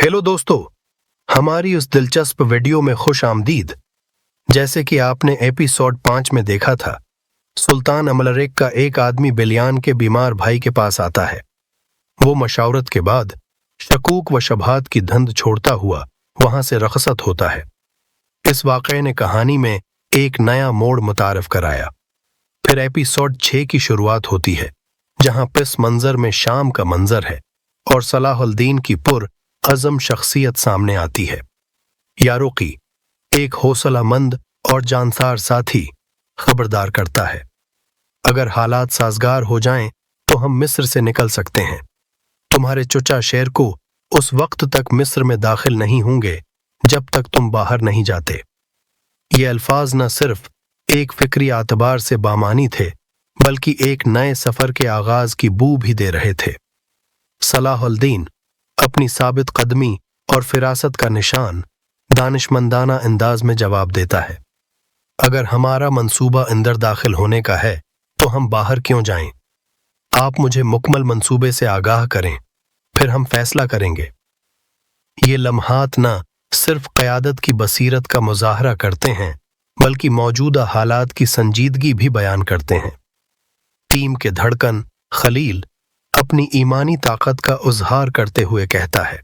Hello दोस्तों, हमारी उस दिलचस्प वीडियो में खुश आमदीद। जैसे कि आपने एपिसोड 5 में देखा था, सुल्तान अमलरिक का एक आदमी बिलियान के बीमार भाई के पास आता है। वो मशावरत के बाद शकूक व शबहात की धंध छोड़ता हुआ वहां से रखसत होता है। इस वाक़े ने कहानी में एक नया मोड़ मुतारफ कराया। फिर एपिसोड 6 की शुरुआत होती है, जहां पिस मंजर में शाम का मंजर है और सलाहुद्दीन की पुर अज़म शख्सियत सामने आती है। यारुकी, एक हौसलामंद और जानसार साथी, खबरदार करता है, अगर हालात साजगार हो जाएं तो हम मिस्र से निकल सकते हैं। तुम्हारे चुचा शेर को उस वक्त तक मिस्र में दाखिल नहीं होंगे जब तक तुम बाहर नहीं जाते। ये अल्फाज न सिर्फ एक फिक्री आतबार से बामानी थे, बल्कि एक नए सफर के आगाज की बू भी दे रहे थे। सलाहुद्दीन अपनी साबित कदमी और फिरासत का निशान दानिशमंदाना अंदाज में जवाब देता है, अगर हमारा मंसूबा अंदर दाखिल होने का है तो हम बाहर क्यों जाएं? आप मुझे मुकम्मल मंसूबे से आगाह करें, फिर हम फैसला करेंगे। ये लम्हात न सिर्फ क़यादत की बसीरत का मुजाहरा करते हैं, बल्कि मौजूदा हालात की संजीदगी भी बयान करते हैं। टीम के धड़कन खलील अपनी ईमानी ताकत का उजहार करते हुए कहता है,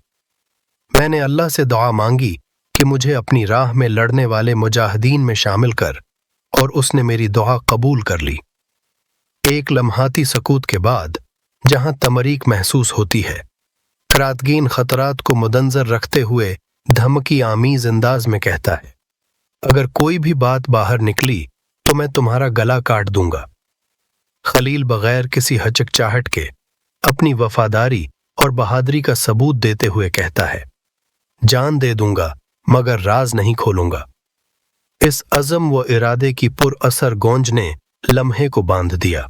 मैंने अल्लाह से दुआ मांगी कि मुझे अपनी राह में लड़ने वाले मुजाहिदीन में शामिल कर, और उसने मेरी दुआ कबूल कर ली। एक लम्हाती सकूत के बाद, जहां तमरीक महसूस होती है, करातगीन खतरात को मुदंजर रखते हुए धमकी आमीज अंदाज में कहता है, अगर कोई भी बात बाहर निकली तो मैं तुम्हारा गला काट दूंगा। खलील बगैर किसी हचकचाहट के अपनी वफादारी और बहादुरी का सबूत देते हुए कहता है, जान दे दूंगा मगर राज नहीं खोलूंगा। इस अज़म व इरादे की पुर असर गूंज ने लम्हे को बांध दिया।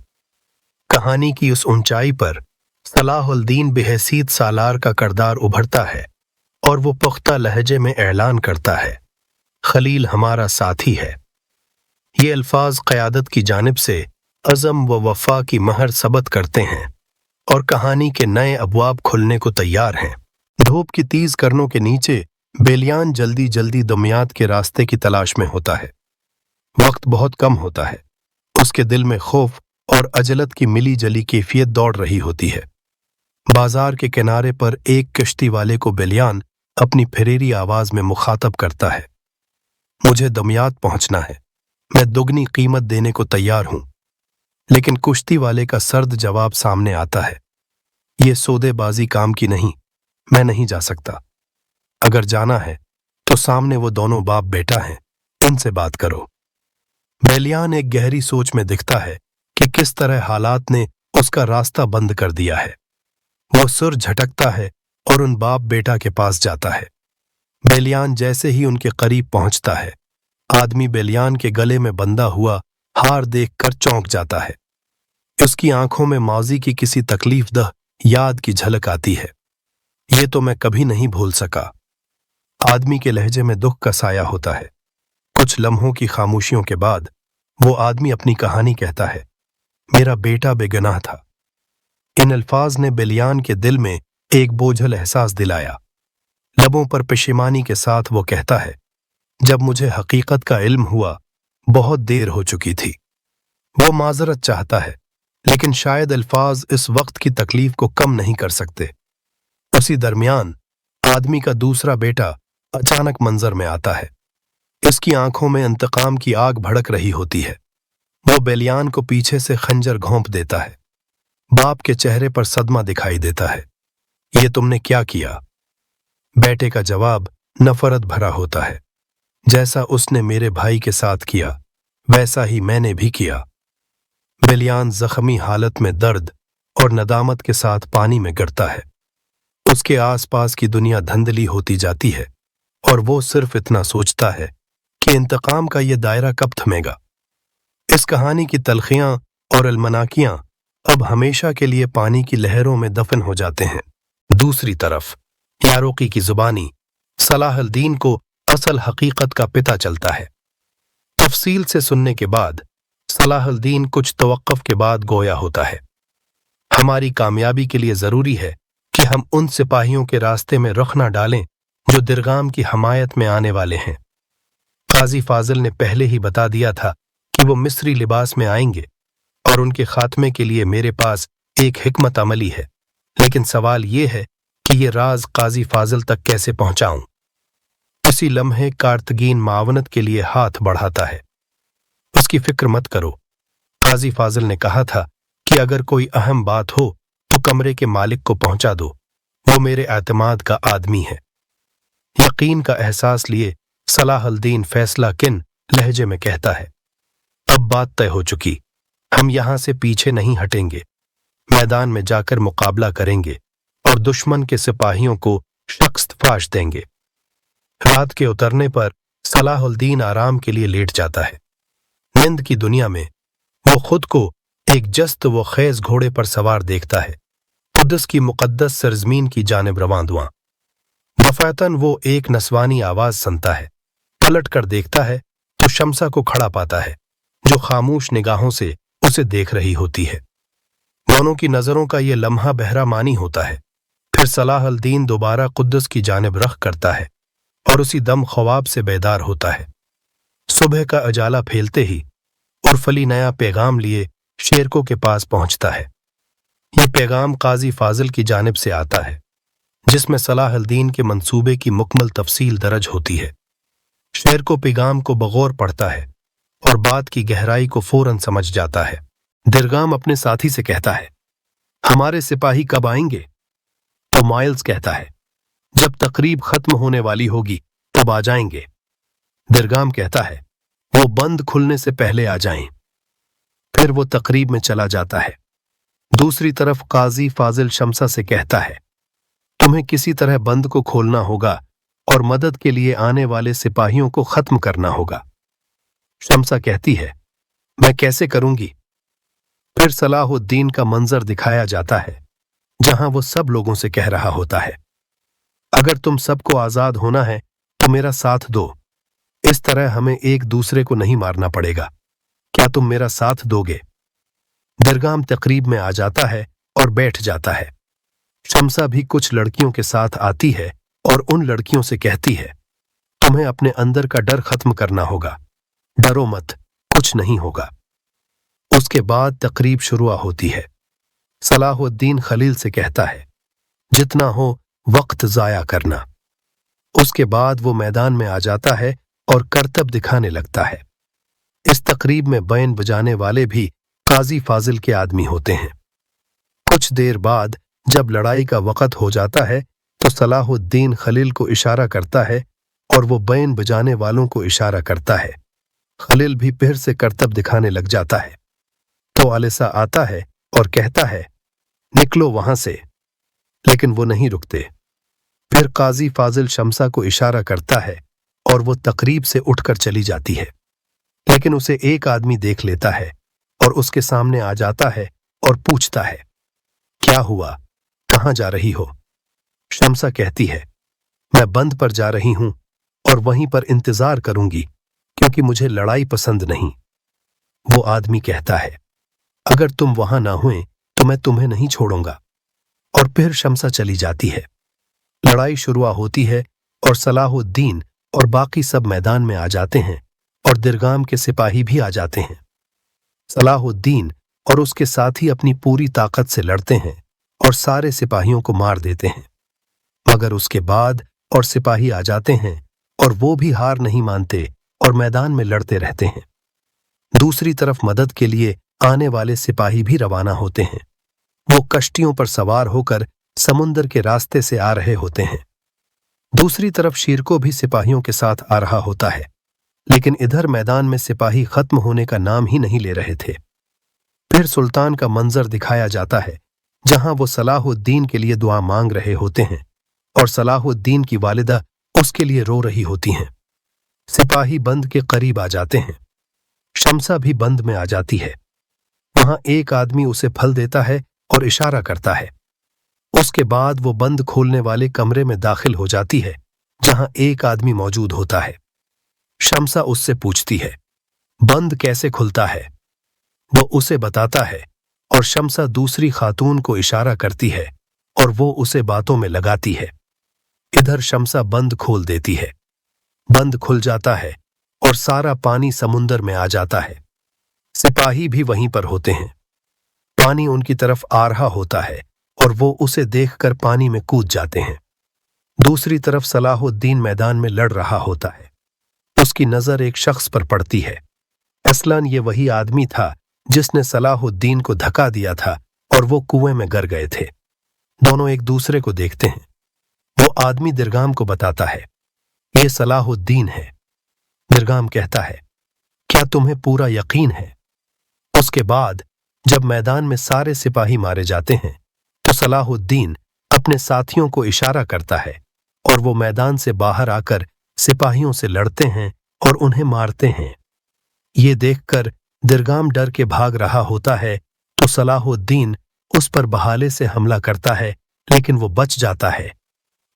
कहानी की उस ऊंचाई पर सलाहुद्दीन बेहसीत सालार का किरदार उभरता है और वो पुख्ता लहजे में ऐलान करता है, खलील हमारा साथी है। ये अल्फाज क़यादत की जानिब से अज़म व वफा की महर सबत करते हैं और कहानी के नए अबवाब खुलने को तैयार हैं। धूप की तेज किरणों के नीचे बिलियान जल्दी जल्दी दमियात के रास्ते की तलाश में होता है। वक्त बहुत कम होता है। उसके दिल में खौफ और अजलत की मिली जली कैफियत दौड़ रही होती है। बाजार के किनारे पर एक कश्ती वाले को बिलियान अपनी फिरेरी आवाज में मुखातब करता है, मुझे दमियात पहुंचना है, मैं दुगनी कीमत देने को तैयार हूं। लेकिन कुश्ती वाले का सर्द जवाब सामने आता है, ये सौदेबाजी काम की नहीं, मैं नहीं जा सकता। अगर जाना है तो सामने वो दोनों बाप बेटा हैं, उनसे बात करो। बिलियान एक गहरी सोच में दिखता है कि किस तरह हालात ने उसका रास्ता बंद कर दिया है। वो सुर झटकता है और उन बाप बेटा के पास जाता है। बिलियान जैसे ही उनके करीब पहुंचता है, आदमी बिलियान के गले में बंधा हुआ हार देखकर चौंक जाता है। उसकी आंखों में माजी की किसी तकलीफदह याद की झलक आती है। ये तो मैं कभी नहीं भूल सका। आदमी के लहजे में दुख का साया होता है। कुछ लम्हों की खामोशियों के बाद वो आदमी अपनी कहानी कहता है, मेरा बेटा बेगुनाह था। इन अल्फाज ने बिलियान के दिल में एक बोझल एहसास दिलाया। लबों पर पेशिमानी के साथ वो कहता है, जब मुझे हकीकत का इल्म हुआ बहुत देर हो चुकी थी। वो माजरत चाहता है, लेकिन शायद अल्फाज इस वक्त की तकलीफ को कम नहीं कर सकते। उसी दरमियान आदमी का दूसरा बेटा अचानक मंजर में आता है। इसकी आंखों में इंतकाम की आग भड़क रही होती है। वो बिलियान को पीछे से खंजर घोंप देता है। बाप के चेहरे पर सदमा दिखाई देता है, ये तुमने क्या किया? बेटे का जवाब नफरत भरा होता है, जैसा उसने मेरे भाई के साथ किया वैसा ही मैंने भी किया। बिलियान जख्मी हालत में दर्द और नदामत के साथ पानी में गिरता है। उसके आसपास की दुनिया धंधली होती जाती है और वो सिर्फ इतना सोचता है कि इंतकाम का ये दायरा कब थमेगा। इस कहानी की तलखियां और अलमनाकियां अब हमेशा के लिए पानी की लहरों में दफन हो जाते हैं। दूसरी तरफ यारुकी की जुबानी सलाहुद्दीन को असल हकीकत का पिता चलता है। तफसील से सुनने के बाद सलाहुद्दीन कुछ तवक्कुफ के बाद गोया होता है, हमारी कामयाबी के लिए जरूरी है कि کہ ہم ان سپاہیوں کے راستے میں رخ نہ ڈالیں جو درغام کی حمایت میں آنے والے ہیں۔ قاضی فاضل نے پہلے ہی بتا دیا تھا کہ وہ مصری لباس میں آئیں گے اور ان کے خاتمے کے لیے میرے پاس ایک حکمت عملی ہے، لیکن سوال یہ ہے کہ یہ راز قاضی فاضل تک کیسے پہنچاؤں؟ اسی لمحے کارتگین معاونت کے لیے ہاتھ بڑھاتا ہے۔ اس کی فکر مت کرو، قاضی فاضل نے کہا تھا کہ اگر کوئی اہم بات ہو تو کمرے کے مالک کو پہنچا دو، وہ میرے اعتماد کا آدمی ہے۔ یقین کا احساس لیے صلاح الدین فیصلہ کن لہجے میں کہتا ہے، اب بات طے ہو چکی، ہم یہاں سے پیچھے نہیں ہٹیں گے، میدان میں جا کر مقابلہ کریں گے اور دشمن کے سپاہیوں کو شکست فاش دیں گے۔ رات کے اترنے پر صلاح الدین آرام کے لیے لیٹ جاتا ہے۔ نیند کی دنیا میں وہ خود کو ایک جست و خیز گھوڑے پر سوار دیکھتا ہے، قدس کی مقدس سرزمین کی جانب رواں دواں۔ دفعتاً وہ ایک نسوانی آواز سنتا ہے، پلٹ کر دیکھتا ہے تو شمسا کو کھڑا پاتا ہے جو خاموش نگاہوں سے اسے دیکھ رہی ہوتی ہے۔ دونوں کی نظروں کا یہ لمحہ بہرا مانی ہوتا ہے۔ پھر صلاح الدین دوبارہ قدس کی جانب رخ کرتا ہے اور اسی دم خواب سے بیدار ہوتا ہے۔ صبح کا اجالا پھیلتے ہی عرفلی نیا پیغام لیے شیرکو کے پاس پہنچتا ہے۔ یہ پیغام قاضی فاضل کی جانب سے آتا ہے جس میں صلاح الدین کے منصوبے کی مکمل تفصیل درج ہوتی ہے۔ شیرکو پیغام کو بغور پڑھتا ہے اور بات کی گہرائی کو فوراً سمجھ جاتا ہے۔ درغام اپنے ساتھی سے کہتا ہے، ہمارے سپاہی کب آئیں گے؟ تو مائلز کہتا ہے، جب تقریب ختم ہونے والی ہوگی تب آ جائیں گے۔ درغام کہتا ہے، وہ بند کھلنے سے پہلے آ جائیں۔ پھر وہ تقریب میں چلا جاتا ہے۔ دوسری طرف قاضی فاضل شمسا سے کہتا ہے، تمہیں کسی طرح بند کو کھولنا ہوگا اور مدد کے لیے آنے والے سپاہیوں کو ختم کرنا ہوگا۔ شمسا کہتی ہے، میں کیسے کروں گی؟ پھر صلاح الدین کا منظر دکھایا جاتا ہے جہاں وہ سب لوگوں سے کہہ رہا ہوتا ہے، اگر تم سب کو آزاد ہونا ہے تو میرا ساتھ دو، اس طرح ہمیں ایک دوسرے کو نہیں مارنا پڑے گا، کیا تم میرا ساتھ دو گے؟ درغام تقریب میں آ جاتا ہے اور بیٹھ جاتا ہے۔ شمسا بھی کچھ لڑکیوں کے ساتھ آتی ہے اور ان لڑکیوں سے کہتی ہے، تمہیں اپنے اندر کا ڈر ختم کرنا ہوگا، ڈرو مت، کچھ نہیں ہوگا۔ اس کے بعد تقریب شروع ہوتی ہے۔ صلاح الدین خلیل سے کہتا ہے، جتنا ہو وقت ضائع کرنا۔ اس کے بعد وہ میدان میں آ جاتا ہے اور کرتب دکھانے لگتا ہے۔ اس تقریب میں بین بجانے والے بھی قاضی فاضل کے آدمی ہوتے ہیں۔ کچھ دیر بعد جب لڑائی کا وقت ہو جاتا ہے تو صلاح الدین خلیل کو اشارہ کرتا ہے اور وہ بین بجانے والوں کو اشارہ کرتا ہے۔ خلیل بھی پھر سے کرتب دکھانے لگ جاتا ہے تو علیسا آتا ہے اور کہتا ہے، نکلو وہاں سے، لیکن وہ نہیں رکتے۔ پھر قاضی فاضل شمسا کو اشارہ کرتا ہے اور وہ تقریب سے اٹھ کر چلی جاتی ہے، لیکن اسے ایک آدمی دیکھ لیتا ہے اور اس کے سامنے آ جاتا ہے اور پوچھتا ہے، کیا ہوا؟ کہاں جا رہی ہو؟ شمسا کہتی ہے، میں بند پر جا رہی ہوں اور وہیں پر انتظار کروں گی کیونکہ مجھے لڑائی پسند نہیں۔ وہ آدمی کہتا ہے، اگر تم وہاں نہ ہوئے تو میں تمہیں نہیں چھوڑوں گا، اور پھر شمسا چلی جاتی ہے۔ لڑائی شروع ہوتی ہے اور صلاح الدین اور باقی سب میدان میں آ جاتے ہیں اور درغام کے سپاہی بھی آ جاتے ہیں۔ صلاح الدین اور اس کے ساتھی اپنی پوری طاقت سے لڑتے ہیں اور سارے سپاہیوں کو مار دیتے ہیں، مگر اس کے بعد اور سپاہی آ جاتے ہیں اور وہ بھی ہار نہیں مانتے اور میدان میں لڑتے رہتے ہیں۔ دوسری طرف مدد کے لیے آنے والے سپاہی بھی روانہ ہوتے ہیں۔ وہ کشتیوں پر سوار ہو کر سمندر کے راستے سے آ رہے ہوتے ہیں۔ دوسری طرف شیرکو بھی سپاہیوں کے ساتھ آ رہا ہوتا ہے، لیکن ادھر میدان میں سپاہی ختم ہونے کا نام ہی نہیں لے رہے تھے۔ پھر سلطان کا منظر دکھایا جاتا ہے جہاں وہ صلاح الدین کے لیے دعا مانگ رہے ہوتے ہیں اور صلاح الدین کی والدہ اس کے لیے رو رہی ہوتی ہیں۔ سپاہی بند کے قریب آ جاتے ہیں۔ شمسا بھی بند میں آ جاتی ہے۔ وہاں ایک آدمی اسے پھل دیتا ہے اور اشارہ کرتا ہے۔ اس کے بعد وہ بند کھولنے والے کمرے میں داخل ہو جاتی ہے جہاں ایک آدمی موجود ہوتا ہے۔ شمسا اس سے پوچھتی ہے، بند کیسے کھلتا ہے؟ وہ اسے بتاتا ہے اور شمسا دوسری خاتون کو اشارہ کرتی ہے और वो उसे बातों में लगाती है। इधर शमसा बंद खोल देती है। बंद खुल जाता है और सारा पानी समुंदर में आ जाता है। सिपाही भी वहीं पर होते हैं। पानी उनकी तरफ आ रहा होता है और वो उसे देखकर पानी में कूद जाते हैं। दूसरी तरफ सलाहुद्दीन मैदान में लड़ रहा होता है। उसकी नजर एक शख्स पर पड़ती है। असलन ये वही आदमी था जिसने सलाहुद्दीन को धक्का दिया था और वो कुएं में गिर गए थे। दोनों एक दूसरे को देखते हैं। वो आदमी दिरगाम को बताता है, ये सलाहुद्दीन है। दिरगाम कहता है, क्या तुम्हें पूरा यकीन है? उसके बाद जब मैदान में सारे सिपाही मारे जाते हैं तो सलाहुद्दीन अपने साथियों को इशारा करता है और वो मैदान से बाहर आकर सिपाहियों से लड़ते हैं और उन्हें मारते हैं। ये देखकर दिरगाम डर के भाग रहा होता है तो सलाहुद्दीन उस पर बहाले से हमला करता है, लेकिन वो बच जाता है।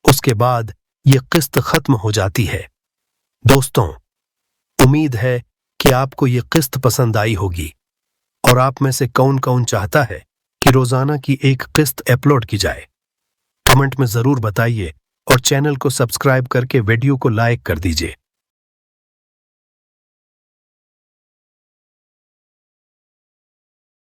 उसके बाद ये किस्त खत्म हो जाती है। दोस्तों, उम्मीद है कि आपको ये किस्त पसंद आई होगी और आप में से कौन कौन चाहता है कि रोजाना की एक किस्त अपलोड की जाए। कमेंट में जरूर बताइए और चैनल को सब्सक्राइब करके वीडियो को लाइक कर दीजिए।